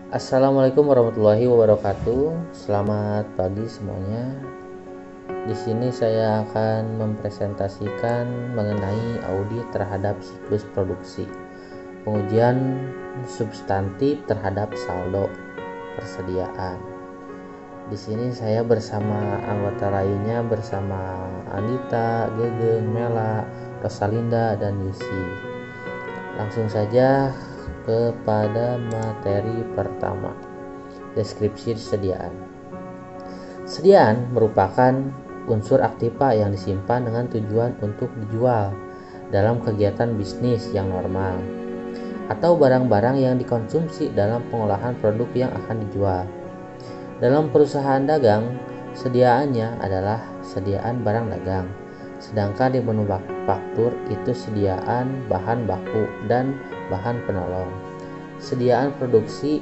Assalamualaikum warahmatullahi wabarakatuh. Selamat pagi semuanya. Di sini saya akan mempresentasikan mengenai audit terhadap siklus produksi, pengujian substantif terhadap saldo persediaan. Di sini saya bersama anggota lainnya bersama Anita, Gegen, Mela, Rosalinda, dan Yusi. Langsung saja kepada materi pertama, deskripsi sediaan. Sediaan merupakan unsur aktiva yang disimpan dengan tujuan untuk dijual dalam kegiatan bisnis yang normal atau barang-barang yang dikonsumsi dalam pengolahan produk yang akan dijual. Dalam perusahaan dagang, sediaannya adalah sediaan barang dagang, sedangkan di manufaktur itu sediaan bahan baku dan bahan penolong, sediaan produksi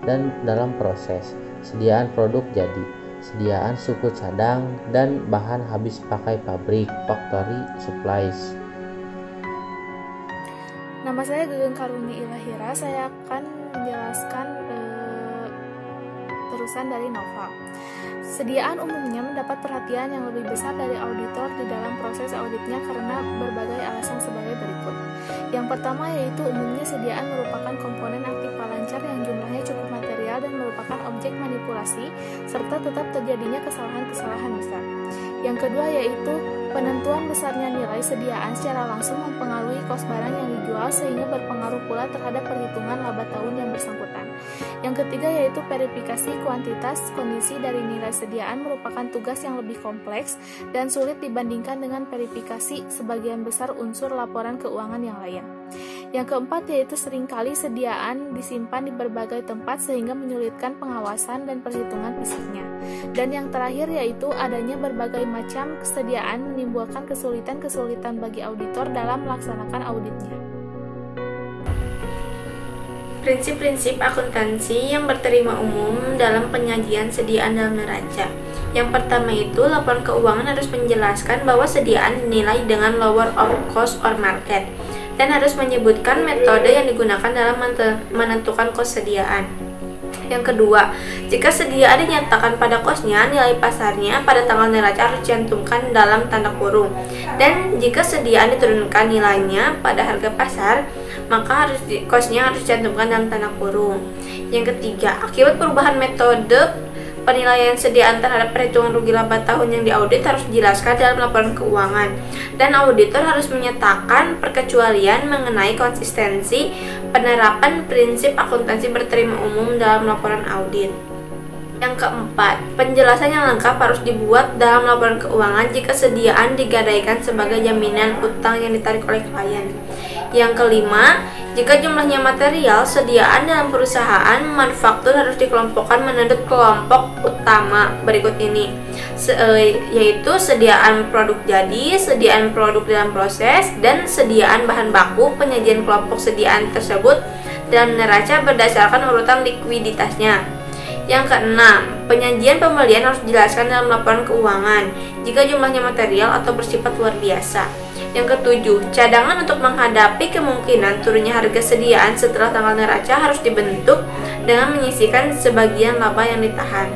dan dalam proses, sediaan produk jadi, sediaan suku cadang, dan bahan habis pakai pabrik, factory supplies. Nama saya Gegen Karuni Ilahira. Saya akan menjelaskan terusan dari Nova. Sediaan umumnya mendapat perhatian yang lebih besar dari auditor di dalam proses auditnya karena berbagai alasan sebagai berikut. Yang pertama yaitu umumnya sediaan merupakan komponen aktiva lancar yang jumlahnya cukup material dan merupakan objek manipulasi serta tetap terjadinya kesalahan-kesalahan besar. Yang kedua yaitu penentuan besarnya nilai sediaan secara langsung mempengaruhi kos barang yang dijual sehingga berpengaruh pula terhadap perhitungan laba tahun yang bersangkutan. Yang ketiga yaitu verifikasi kuantitas kondisi dari nilai sediaan merupakan tugas yang lebih kompleks dan sulit dibandingkan dengan verifikasi sebagian besar unsur laporan keuangan yang lain. Yang keempat yaitu seringkali sediaan disimpan di berbagai tempat sehingga menyulitkan pengawasan dan perhitungan fisiknya. Dan yang terakhir yaitu adanya berbagai macam kesediaan menimbulkan kesulitan-kesulitan bagi auditor dalam melaksanakan auditnya. Prinsip-prinsip akuntansi yang berterima umum dalam penyajian sediaan dalam neraca. Yang pertama itu, laporan keuangan harus menjelaskan bahwa sediaan dinilai dengan lower of cost or market dan harus menyebutkan metode yang digunakan dalam menentukan kos sediaan. Yang kedua, jika sediaan dinyatakan pada kosnya, nilai pasarnya pada tanggal neraca harus dicantumkan dalam tanda kurung. Dan jika sediaan diturunkan nilainya pada harga pasar, maka kosnya harus dicantumkan dalam tanda kurung. Yang ketiga, akibat perubahan metode penilaian sediaan terhadap perhitungan rugi laba tahun yang diaudit harus dijelaskan dalam laporan keuangan, dan auditor harus menyatakan perkecualian mengenai konsistensi penerapan prinsip akuntansi berterima umum dalam laporan audit. Yang keempat, penjelasan yang lengkap harus dibuat dalam laporan keuangan jika sediaan digadaikan sebagai jaminan utang yang ditarik oleh klien. Yang kelima, jika jumlahnya material, sediaan dalam perusahaan manufaktur harus dikelompokkan menurut kelompok utama berikut ini, yaitu sediaan produk jadi, sediaan produk dalam proses, dan sediaan bahan baku. Penyajian kelompok sediaan tersebut dalam neraca berdasarkan urutan likuiditasnya. Yang keenam, penyajian pembelian harus dijelaskan dalam laporan keuangan jika jumlahnya material atau bersifat luar biasa. Yang ketujuh, cadangan untuk menghadapi kemungkinan turunnya harga sediaan setelah tanggal neraca harus dibentuk dengan menyisihkan sebagian laba yang ditahan.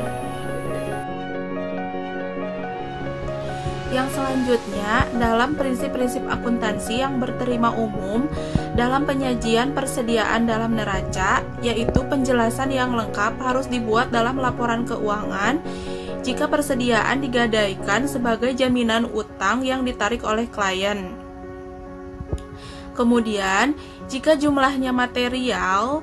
Yang selanjutnya, dalam prinsip-prinsip akuntansi yang berterima umum dalam penyajian persediaan dalam neraca, yaitu penjelasan yang lengkap harus dibuat dalam laporan keuangan jika persediaan digadaikan sebagai jaminan utang yang ditarik oleh klien. Kemudian, jika jumlahnya material,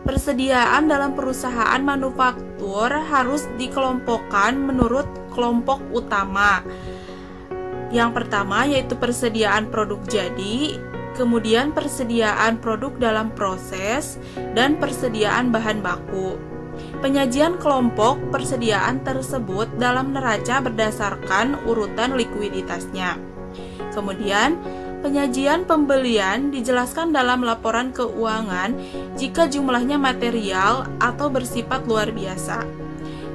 persediaan dalam perusahaan manufaktur harus dikelompokkan menurut kelompok utama. Yang pertama yaitu persediaan produk jadi, kemudian persediaan produk dalam proses, dan persediaan bahan baku. Penyajian kelompok persediaan tersebut dalam neraca berdasarkan urutan likuiditasnya. Kemudian, penyajian pembelian dijelaskan dalam laporan keuangan jika jumlahnya material atau bersifat luar biasa.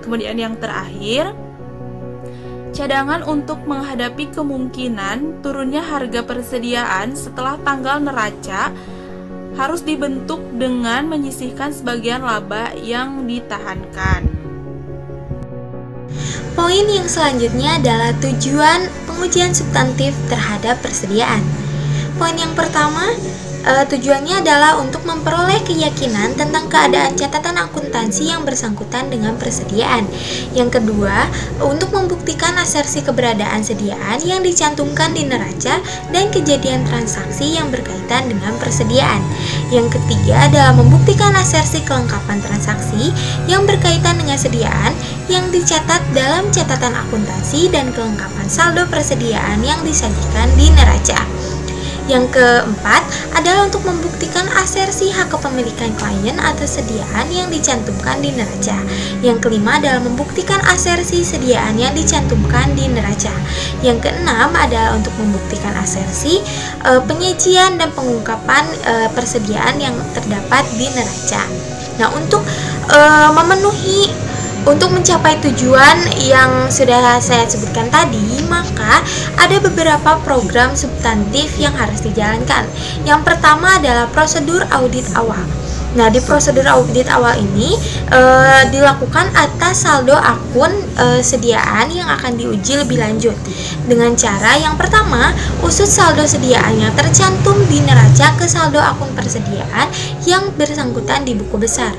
Kemudian yang terakhir, cadangan untuk menghadapi kemungkinan turunnya harga persediaan setelah tanggal neraca harus dibentuk dengan menyisihkan sebagian laba yang ditahankan. Poin yang selanjutnya adalah tujuan pengujian substantif terhadap persediaan. Poin yang pertama, tujuannya adalah untuk memperoleh keyakinan tentang keadaan catatan akuntansi yang bersangkutan dengan persediaan. Yang kedua, untuk membuktikan asersi keberadaan sediaan yang dicantumkan di neraca dan kejadian transaksi yang berkaitan dengan persediaan. Yang ketiga adalah membuktikan asersi kelengkapan transaksi yang berkaitan dengan sediaan yang dicatat dalam catatan akuntansi dan kelengkapan saldo persediaan yang disajikan di neraca. Yang keempat adalah untuk membuktikan asersi hak kepemilikan klien atas sediaan yang dicantumkan di neraca. Yang kelima adalah membuktikan asersi sediaan yang dicantumkan di neraca. Yang keenam adalah untuk membuktikan asersi penyajian dan pengungkapan persediaan yang terdapat di neraca. Nah, untuk mencapai tujuan yang sudah saya sebutkan tadi, maka ada beberapa program substantif yang harus dijalankan. Yang pertama adalah prosedur audit awal. Nah, di prosedur audit awal ini dilakukan atas saldo akun sediaan yang akan diuji lebih lanjut. Dengan cara yang pertama, usut saldo sediaan yang tercantum di neraca ke saldo akun persediaan yang bersangkutan di buku besar.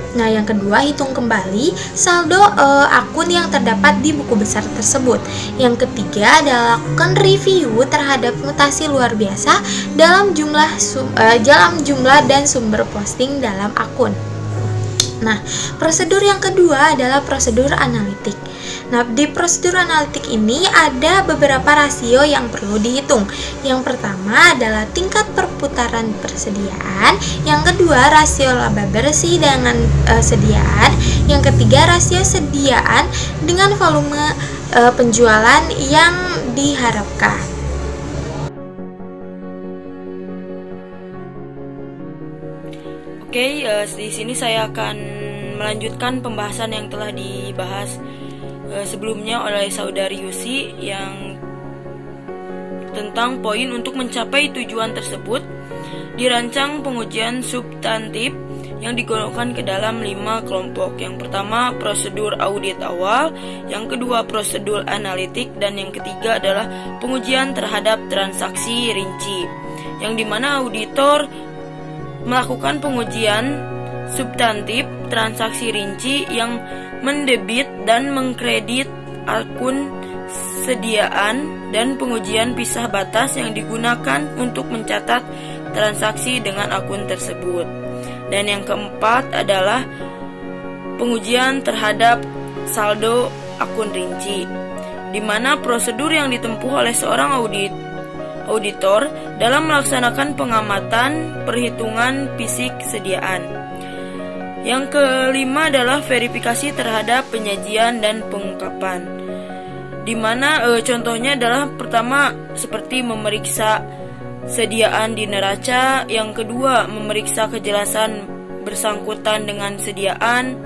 Nah, yang kedua, hitung kembali saldo akun yang terdapat di buku besar tersebut. Yang ketiga adalah lakukan review terhadap mutasi luar biasa dalam jumlah dan sumber posting dalam akun. Nah, prosedur yang kedua adalah prosedur analitik. Nah, di prosedur analitik ini ada beberapa rasio yang perlu dihitung. Yang pertama adalah tingkat perputaran persediaan. Yang kedua, rasio laba bersih dengan sediaan. Yang ketiga, rasio sediaan dengan volume penjualan yang diharapkan. Oke, di sini saya akan melanjutkan pembahasan yang telah dibahas sebelumnya oleh saudari Yusi yang tentang poin untuk mencapai tujuan tersebut. Dirancang pengujian substantif yang digolongkan ke dalam 5 kelompok. Yang pertama, prosedur audit awal, yang kedua, prosedur analitik, dan yang ketiga adalah pengujian terhadap transaksi rinci, yang dimana auditor melakukan pengujian substantif transaksi rinci yang mendebit dan mengkredit akun sediaan dan pengujian pisah batas yang digunakan untuk mencatat transaksi dengan akun tersebut. Dan yang keempat adalah pengujian terhadap saldo akun rinci, di mana prosedur yang ditempuh oleh seorang auditor dalam melaksanakan pengamatan perhitungan fisik sediaan. Yang kelima adalah verifikasi terhadap penyajian dan pengungkapan, di mana contohnya adalah pertama seperti memeriksa sediaan di neraca, yang kedua memeriksa kejelasan bersangkutan dengan sediaan,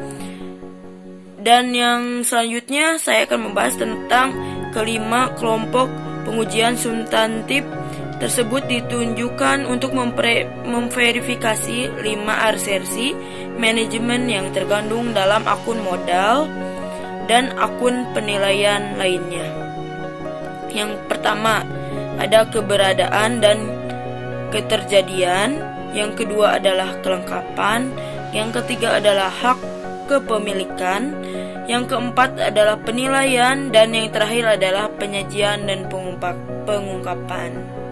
dan yang selanjutnya saya akan membahas tentang kelima kelompok pengujian substantif tersebut ditunjukkan untuk memverifikasi 5 asersi manajemen yang terkandung dalam akun modal dan akun penilaian lainnya. Yang pertama ada keberadaan dan keterjadian, yang kedua adalah kelengkapan, yang ketiga adalah hak kepemilikan, yang keempat adalah penilaian, dan yang terakhir adalah penyajian dan pengungkapan.